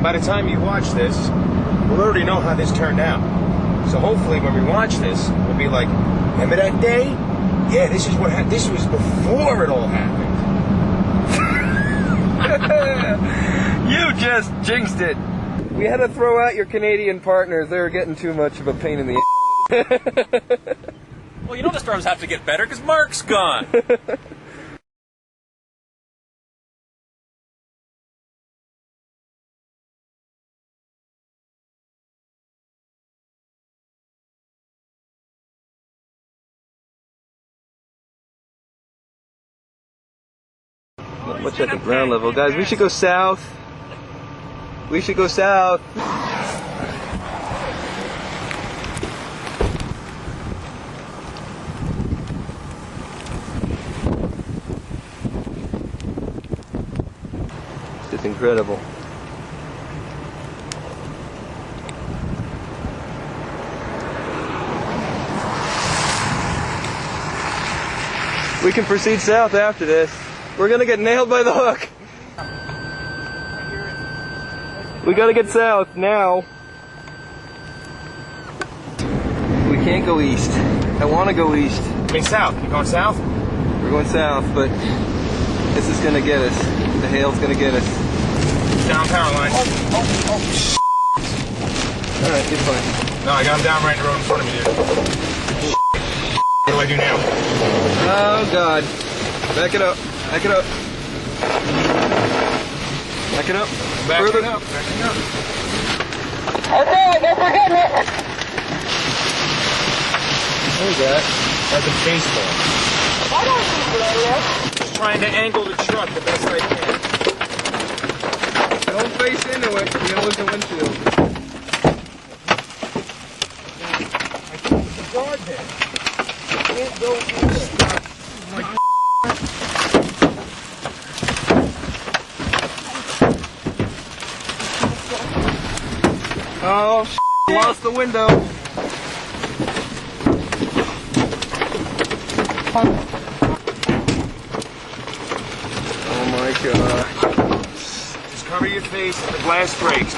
And by the time you watch this, we'll already know how this turned out. So hopefully when we watch this, we'll be like, remember that day? Yeah, this is what happened. This was before it all happened. You just jinxed it. We had to throw out your Canadian partners. They were getting too much of a pain in the Well, you know the storms have to get better because Mark's gone. Not much at the ground level. Guys, we should go south. We should go south. It's incredible. We can proceed south after this. We're gonna get nailed by the hook. We gotta get south now. We can't go east. I wanna go east. I mean south. You going south? We're going south, but this is gonna get us. The hail's gonna get us. Down power line. Alright, you're fine. No, I got him down right in the road in front of me, dude. What do I do now? Oh God. Back it up. Back it up. Back it up. Back it up. Back it up. Okay, I guess we're getting it. What is that? That's a baseball. I don't think we're there. Just trying to angle the truck the best I can. Don't face into it. You're gonna lose the windshield. I can't put the guard there. I can't go either. Oh, lost the window. Oh my God. Just cover your face and the glass breaks.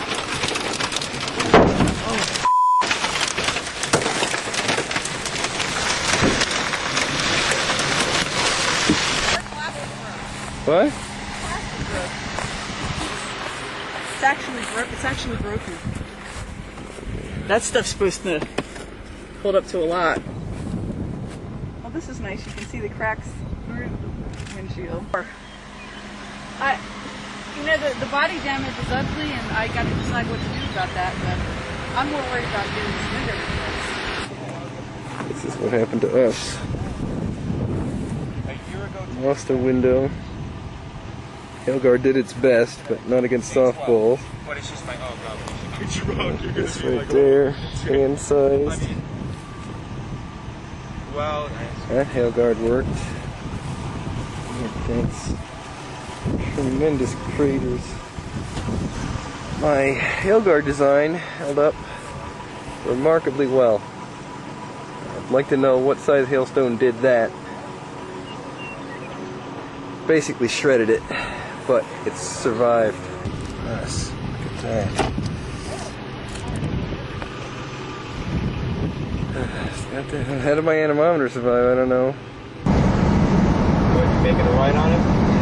What? It's actually broken. That stuff's supposed to hold up to a lot. Well, this is nice. You can see the cracks through the windshield. You know, the body damage is ugly, and I got to decide what to do about that, but I'm more worried about getting this window replaced. This is what happened to us. Lost a window. Helgard did its best, but not against softballs. But it's just like, oh God, it's wrong. You're This right there, hand sized. Well, That Helgard worked. Thanks. Tremendous craters. My Helgard design held up remarkably well. I'd like to know what size hailstone did that. Basically shredded it, but it's survived. Yes, look at that. Got the, how did my anemometer survive? I don't know. what, you making a right on it?